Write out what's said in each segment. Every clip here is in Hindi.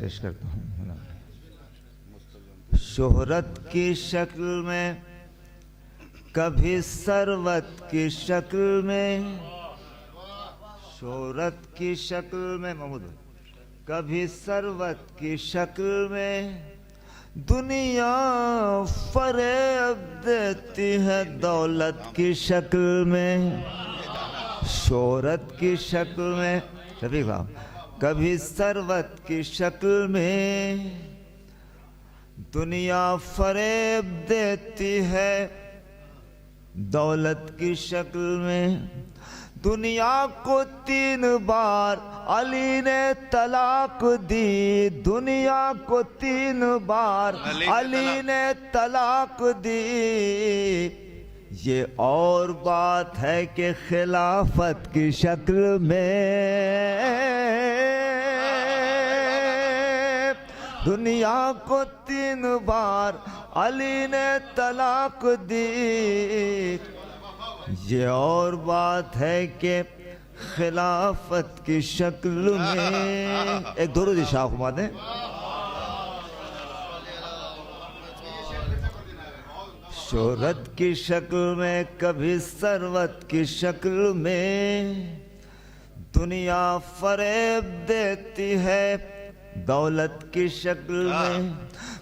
पेश करता हूँ। शोहरत की शक्ल में, कभी सरवत की शक्ल में, शोहरत की शक्ल में महमूद, कभी सरवत की शक्ल में दुनिया फरेब देती है दौलत की शक्ल में। शोहरत की शक्ल में, कभी सरवत की शक्ल में दुनिया फरेब देती है दौलत की शक्ल में। दुनिया को 3 बार अली ने तलाक दी, दुनिया को 3 बार अली ने तलाक दी। ये और बात है कि खिलाफत की शक्ल में दुनिया को 3 बार अली ने तलाक दी। ये और बात है कि खिलाफत की शक्ल में। एक दुरूद शाह हुआ दें। शोहरत की शक्ल में, कभी सरवत की शक्ल में दुनिया फरेब देती है दौलत की शक्ल में।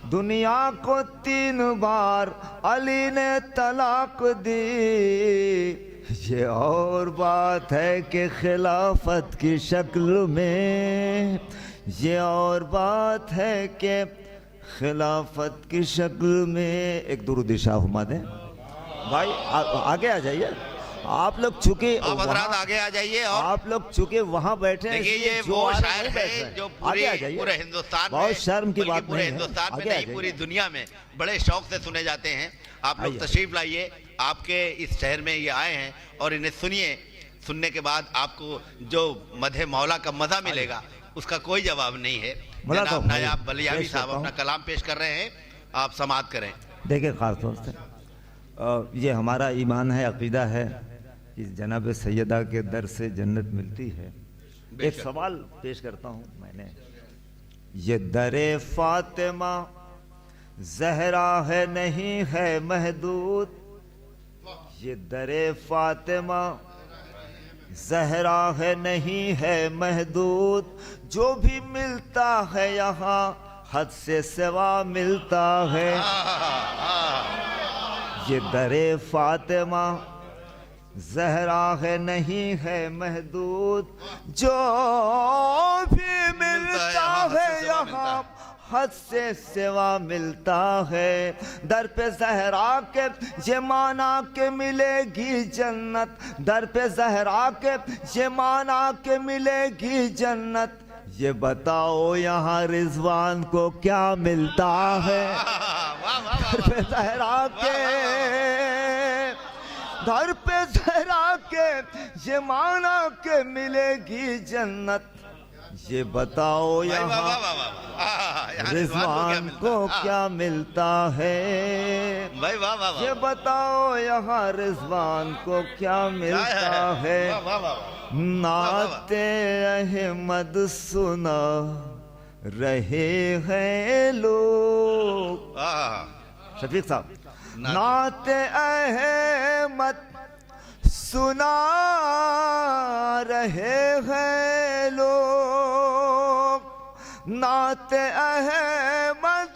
दुनिया को 3 बार अली ने तलाक दी। ये और बात है कि खिलाफत की शक्ल में, ये और बात है कि खिलाफत की शक्ल में। एक दुरूद शाह हुमा दें भाई। आगे आ जाइए आप लोग, चूंकि आगे आ जाइए। और आप लोग चूंकि वहाँ बैठे हैं, ये वो शायर है जो पूरे हिंदुस्तान में, बहुत शर्म की बात पूरे हिंदुस्तान में नहीं, पूरी दुनिया में बड़े शौक से सुने जाते हैं। आप लोग तशरीफ लाइए, आपके इस शहर में ये आए हैं और इन्हें सुनिए। सुनने के बाद आपको जो मधे मौला का मजा मिलेगा उसका कोई जवाब नहीं है। जनाब नायाब बलियावी साहब अपना कलाम पेश कर रहे हैं, आप समाअत करें। देखिए, खास तौर से ये हमारा ईमान है, अकीदा है कि जनाब सैयदा के दर से जन्नत मिलती है। एक सवाल पेश करता हूँ मैंने। ये दरे फातिमा ज़हरा है, नहीं है महदूद। ये दरे फातिमा ज़हरा है, नहीं है महदूद। जो भी मिलता है यहाँ हद से सिवा मिलता है। ये दरे फातिमा ज़हरा है, नहीं है महदूद। जो भी मिलता है यहाँ हद से सिवा मिलता है। दर पे ज़हरा के ये माना के मिलेगी जन्नत, दर पे ज़हरा के ये माना के मिलेगी जन्नत। ये बताओ यहाँ रिजवान को क्या मिलता है। दर पे ज़हरा के, दर पे ज़हरा के ये माना के मिलेगी जन्नत। ये बताओ यहाँ रिजवान को क्या मिलता है। ये बताओ यहाँ रिजवान को क्या मिलता है। नाते अहमद सुना रहे हैं लोग। शफीक साहब, नाते अहमद सुना रहे हैं लोग। नाते अहमद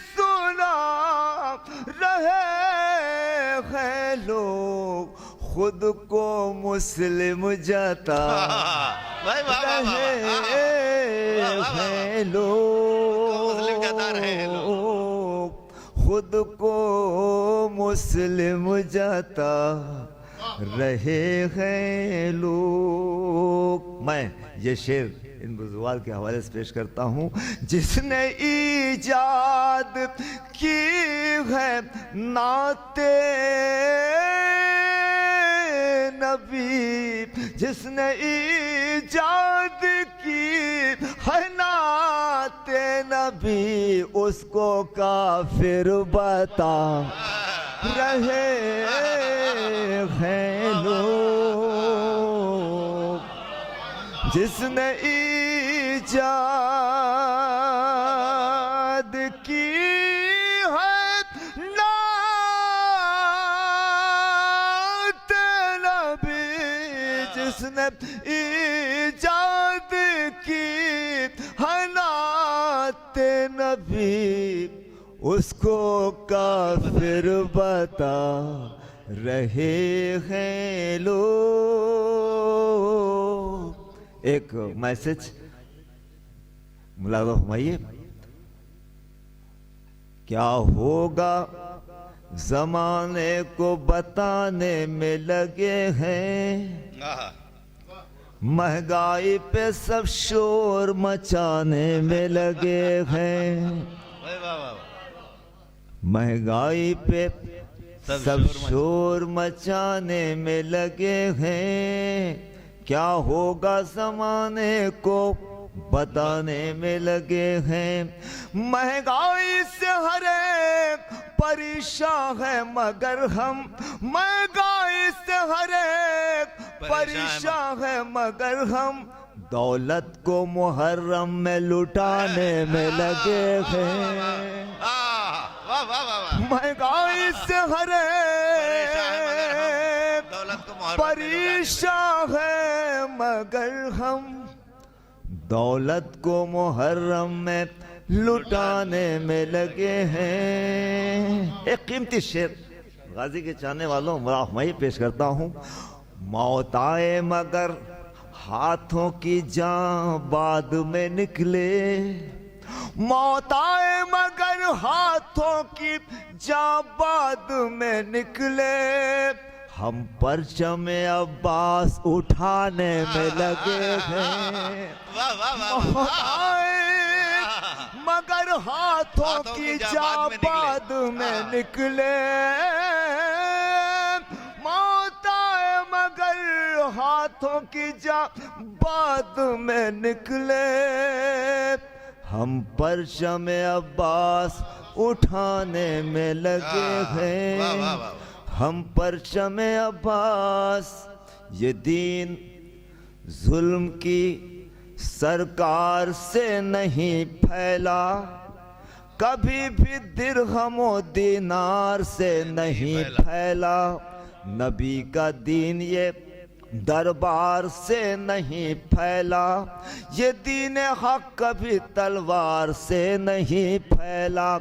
सुना रहे हैं लोग। खुद को मुस्लिम जता रहे हैं लोग। खुद को मुस्लिम जता रहे हैं लोग। मैं ये शेर इन बुजुर्ग के हवाले से पेश करता हूँ। जिसने ईजाद की है नाते नबी, जिसने ईजाद की है नाते नबी, उसको काफिर बता रहे हैं लोग। जिसने ईजाद की हनाते नबी उसको काफिर बता रहे हैं लोग। एक मैसेज मुलाज़ा फरमाइए, क्या होगा जमाने को बताने में लगे हैं, महंगाई पे सब शोर मचाने में लगे हैं, महंगाई पे सब शोर मचाने में लगे हैं, क्या होगा जमाने को बताने में लगे हैं। महंगाई से हर एक परेशान है मगर हम, महंगाई से हर एक परेशान है मगर हम दौलत को मुहर्रम में लुटाने में लगे हैं। महंगाई से हर एक परेशान है मगर हम दौलत को मुहर्रम में लुटाने में लगे हैं। एक कीमती शेर गाजी के चाहने वालों मैं पेश करता हूँ। मौत आए मगर हाथों की जान बाद में निकले, मौत आए मगर हाथों की जान बाद में निकले, हम परचम अब्बास उठाने में लगे हैं। मौत आए मगर हाथों की जान बाद में निकले, मौत आए मगर हाथों की जान बाद में निकले, हम परचम अब्बास उठाने में लगे हैं। हम परचम अब्बास, ये दीन जुल्म की सरकार से नहीं फैला, कभी भी दिरहमो दीनार से नहीं फैला, नबी का दीन ये दरबार से नहीं फैला, ये दीन हक कभी तलवार से नहीं फैला,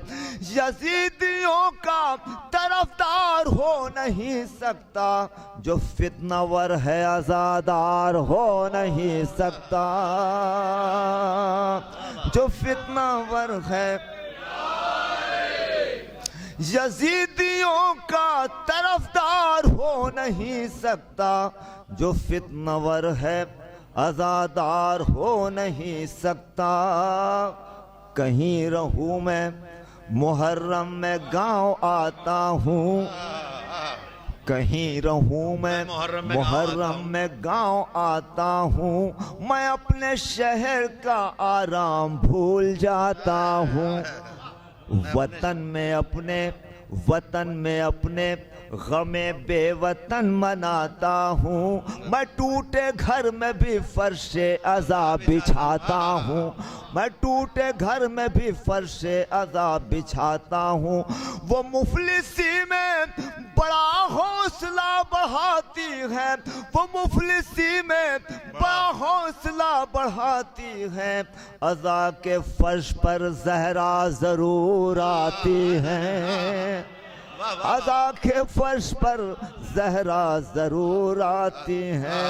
यजीदियों का तरफदार हो नहीं सकता, जो फितनावर है आजादार हो नहीं सकता, जो फितनावर है यजीदियों का तरफदार हो नहीं सकता, जो फितनावर है आजादार हो नहीं सकता। कहीं रहूं मैं मुहर्रम में गांव आता हूँ, कहीं रहूं मैं मुहर्रम में गांव आता हूँ, मैं अपने शहर का आराम भूल जाता हूँ, वतन में अपने गमे बेवतन मनाता हूँ, मैं टूटे घर में भी फर्शे अज़ाब बिछाता हूँ, मैं टूटे घर में भी फर्शे अज़ाब बिछाता हूँ। वो मुफलिसी में बड़ा हौसला बढ़ाती है, वो मुफलिसी में बड़ा हौसला बढ़ाती है, अज़ा के फर्श पर ज़हरा जरूर आती है, अज़ा के फर्श पर ज़हरा जरूर आती है।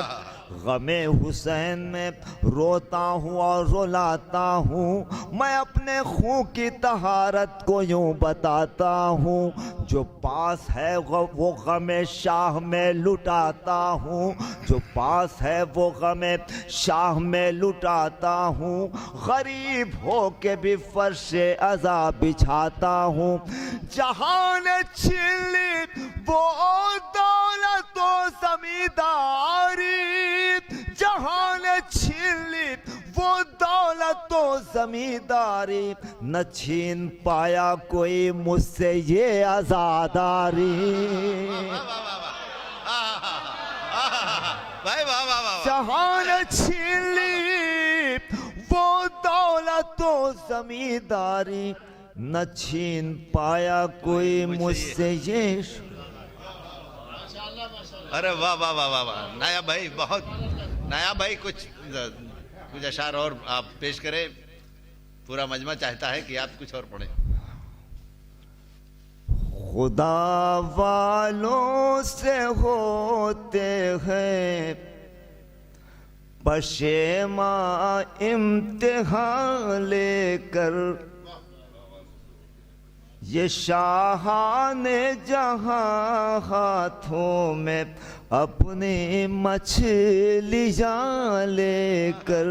गमे हुसैन में रोता हूँ और रुलाता हूँ, मैं अपने खून की तहारत को यूँ बताता हूँ, जो पास है वो गमे शाह में लुटाता हूँ, जो पास है वो गमे शाह में लुटाता हूँ, गरीब हो के भी फर्शे अज़ा बिछाता हूँ। जहाँ ने छीन ली वो दौलत व ज़मींदारी, जहाँ ने छीन ली वो दौलत व ज़मींदारी, न छीन पाया कोई मुझसे ये आज़ादारी। जहाँ ने छीन ली वो दौलत व ज़मींदारी, न छीन पाया कोई मुझसे ये। अरे वाह वाह वाह वाह वाह, नया भाई बहुत नया भाई कुछ कुछ अशार और आप पेश करें, पूरा मजमा चाहता है कि आप कुछ और पढ़ें। खुदा वालों से होते हैं पशेमा इम्तिहान लेकर, ये शाहाने जहां हाथों में अपनी मछलियां लेकर,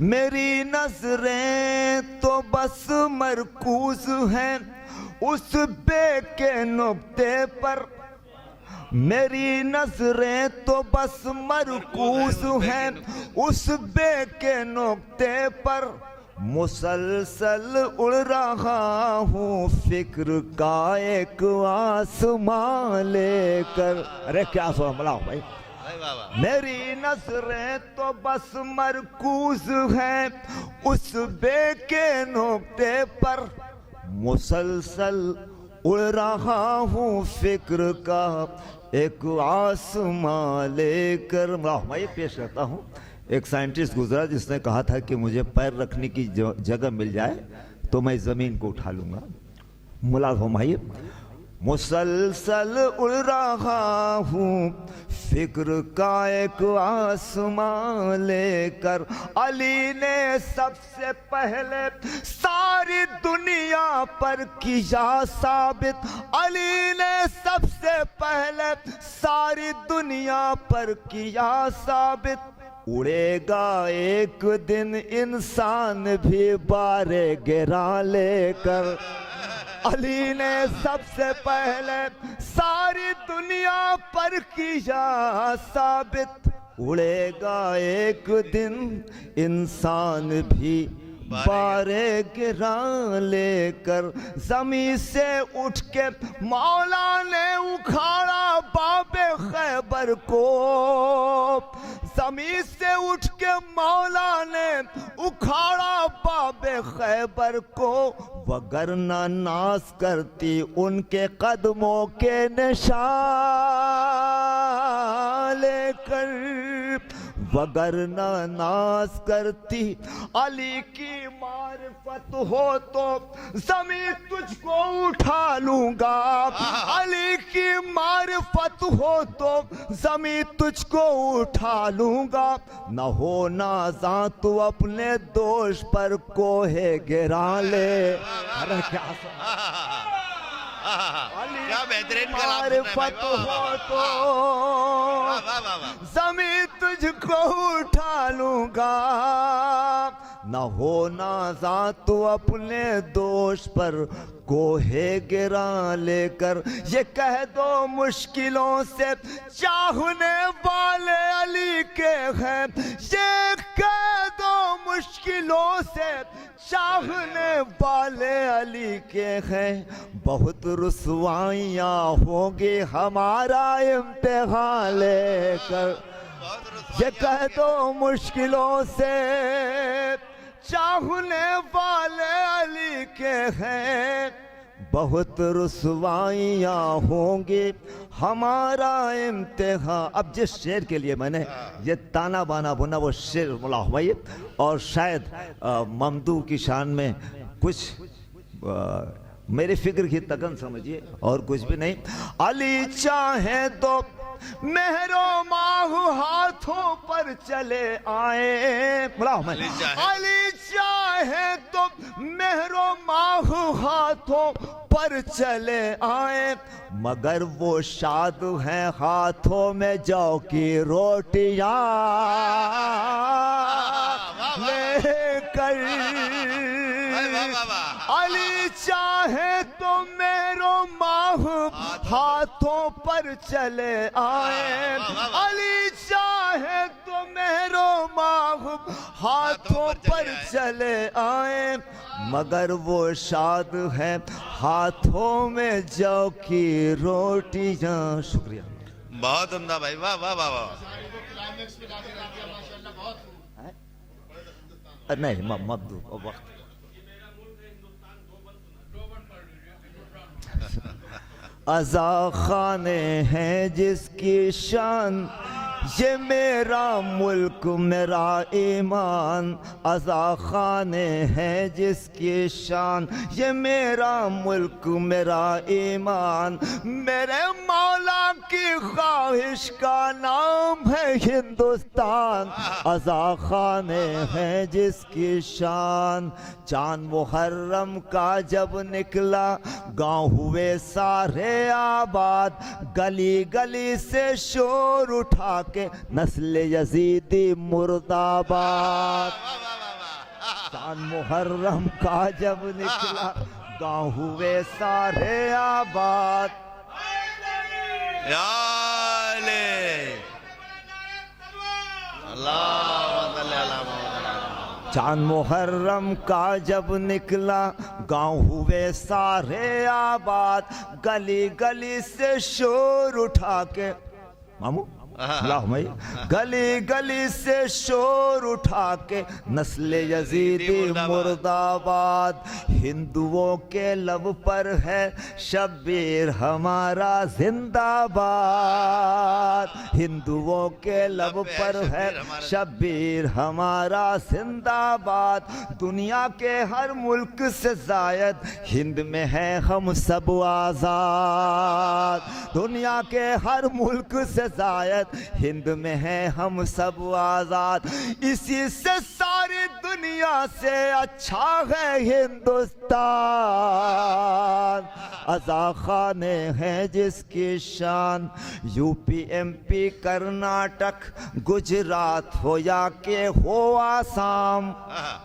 मेरी नजरें तो बस मरकूज हैं उस बे के नुक्ते पर, मेरी नजरें तो बस मरकूज हैं उस बे के नुक्ते पर, मुसलसल उड़ रहा हूँ फिक्र का एक आसमां लेकर। अरे क्या समझा भाई, मेरी नजरें तो बस मरकूज हैं उस बे के नुक्ते पर, मुसलसल उड़ रहा हूँ फिक्र का एक आसमां लेकर। मैं पेश करता हूँ, एक साइंटिस्ट गुजरा जिसने कहा था कि मुझे पैर रखने की जगह मिल जाए तो मैं ज़मीन को उठा लूँगा। मुलाज़म भाई, मुसलसल उड़ रहा हूँ फिक्र का एक आसमां लेकर, अली ने सबसे पहले सारी दुनिया पर किया साबित, अली ने सबसे पहले सारी दुनिया पर किया साबित, उड़ेगा एक दिन इंसान भी बारे गिरा लेकर, अली ने सबसे पहले सारी दुनिया पर किया साबित, उड़ेगा एक दिन इंसान भी बारे गिरा लेकर, जमीन से उठ के मौला ने उखाड़ा बाबे खैबर को, जमीन से उठ के मौला ने उखाड़ा बाबे खैबर को, वगरना नाश करती उनके कदमों के निशान लेकर, वगरना नाश करती अली की मारिफत हो तो ज़मीन तुझको उठा लूंगा, अली की मारिफत हो तो ज़मीन तुझको उठा लूंगा, न हो नाज़ा तू अपने दोष पर कोहे गिरा ले। अरे क्या बेहतरीन कलाम हो तो ज़मीन तुझको उठा लूंगा, न हो नाज़ा तू अपने दोष पर कोहे गिरा लेकर, ये कह दो मुश्किलों से चाहने वाले अली के हैं, ये कह दो मुश्किलों से चाहने वाले अली के हैं, बहुत रुसवाइयाँ होंगी हमारा इम्तिहान लेकर, ये कह दो मुश्किलों से चाहने वाले अली के हैं, बहुत रुसवाइयाँ होंगी हमारा इम्तिहान। अब जिस शेर के लिए मैंने ये ताना बाना बुना वो शेर बोला भाई, और शायद ममदू की शान में कुछ मेरी फिक्र की तगन समझिए और कुछ भी नहीं। अली चाहे तो मेहरो माहू हाथों पर चले आए, अली चाहे तो मेहरो माहू हाथों पर चले आए, मगर वो शाद हैं हाथों में जौ की रोटियां लेकर, अली चाहे तो मेरो माहू हाथों पर चले आए, अली चाहे तो मेरो माहू हाथों पर चले आए, मगर वो शाद है हाथों में जौ की रोटियां। शुक्रिया, बहुत उम्दा भाई, वाह वाह वाह वाह। नहीं मत दो वक्त। अज़ा खाने हैं जिसकी शान ये मेरा मुल्क मेरा ईमान अज़ा खाने है जिसकी शान। ये मेरा मुल्क मेरा ईमान मेरे मौला की ख्वाहिश का नाम है हिंदुस्तान। अज़ा खाने है जिसकी शान। चांद मुहर्रम का जब निकला गाँव हुए सारे आबाद। गली गली से शोर उठा के नस्ल यजीदी मुर्दाबाद। चांद मुहर्रम का जब निकला गाँव हुए सारे आबाद। चांद मुहर्रम का जब निकला गाँव हुए सारे आबाद। गली गली से शोर उठा के मामू गली गली से शोर उठा के नस्ल यजीदी मुर्दाबाद। हिंदुओं के लब पर है शब्बीर हमारा जिंदाबाद। हिंदुओं के लब पर है शब्बीर हमारा जिंदाबाद। दुनिया के हर मुल्क से जायद हिंद में है हम सब आजाद। दुनिया के हर मुल्क से जायद हिंद में है हम सब आजाद। इसी से सारी दुनिया से अच्छा है हिंदुस्तान। अज़ा खाने हैं जिसकी शान। यूपी एमपी कर्नाटक गुजरात हो या के हो आसाम।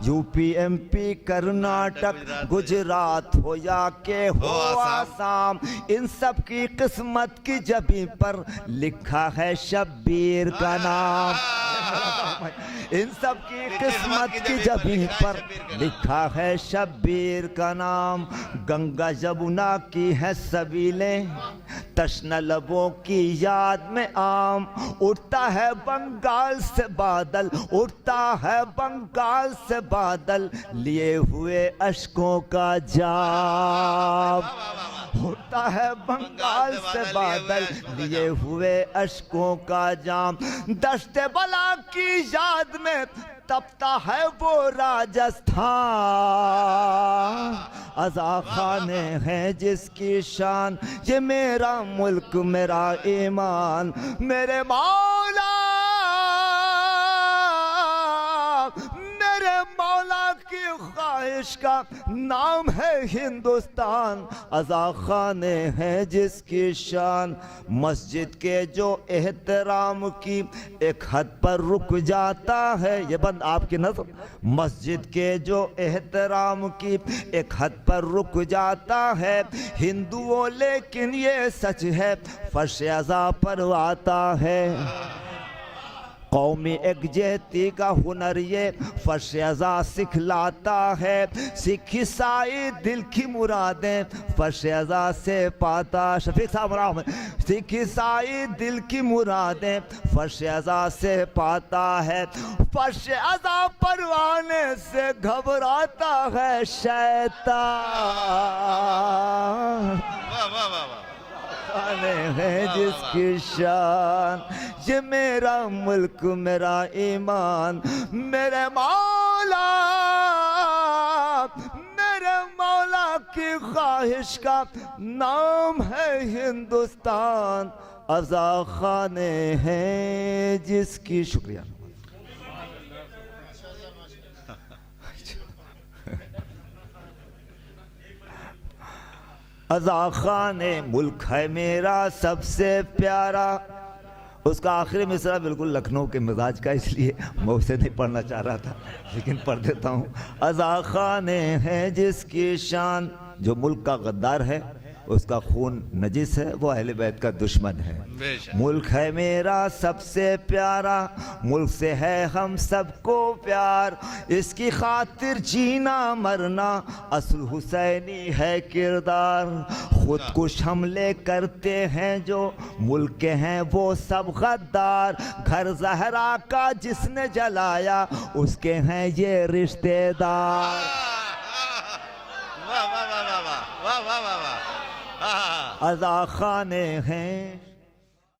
यूपी एमपी कर्नाटक गुजरात हो या के हो आसाम। इन सब की किस्मत की जबी पर लिखा है शब्बीर का नाम। इन सब की किस्मत की जबी पर लिखा है शब्बीर का नाम। गंगा जमुना की है सबीलें तश्ना लबों की याद में आम। उठता है बंगाल से बादल उठता है बंगाल से बादल लिए हुए अश्कों का जाम। उठता है बंगाल से बादल लिए हुए अश्कों का जाम। दश्ते बला की याद में तपता है वो राजस्थान। अज़ा खाने हैं जिसकी शान। ये मेरा मुल्क मेरा ईमान मेरे मौला की ख्वाहिश का नाम है हिंदुस्तान। अज़ा खाने हैं जिसकी शान। मस्जिद के जो एहतराम की एक हद पर रुक जाता है। ये बंद आपकी नज़र। मस्जिद के जो एहतराम की एक हद पर रुक जाता है हिंदुओं। लेकिन ये सच है फर्श अज़ा पर आता है। कौमी एकजहती का हुनर ये फर्श अज़ा सिखलाता है। सिख ईसाई दिल की मुरादें फर्श अज़ा से पाता। शफीक साहब राम। सिख ईसाई दिल की मुरादें फर्श अज़ा से पाता है। फर्श अज़ा परवाने से घबराता है शैतान। खाने हैं जिसकी शान। ये मेरा मुल्क मेरा ईमान मेरे मौला की ख्वाहिश का नाम है हिंदुस्तान। अज़ा खाने हैं जिसकी शुक्रिया। अज़ा खाने मुल्क है मेरा सबसे प्यारा। उसका आखिरी मिसरा बिल्कुल लखनऊ के मिजाज का इसलिए मैं उसे नहीं पढ़ना चाह रहा था लेकिन पढ़ देता हूँ। अज़ा खाने हैं जिसकी शान। जो मुल्क का गद्दार है उसका खून नजिस है वो अहले बैत का दुश्मन है। मुल्क है मेरा सबसे प्यारा मुल्क से है हम सबको प्यार। इसकी खातिर जीना मरना असल हुसैनी है किरदार। खुदकुश हमले करते हैं जो मुल्क के हैं वो सब गद्दार। घर ज़हरा का जिसने जलाया उसके हैं ये रिश्तेदार। अज़ा खाने हैं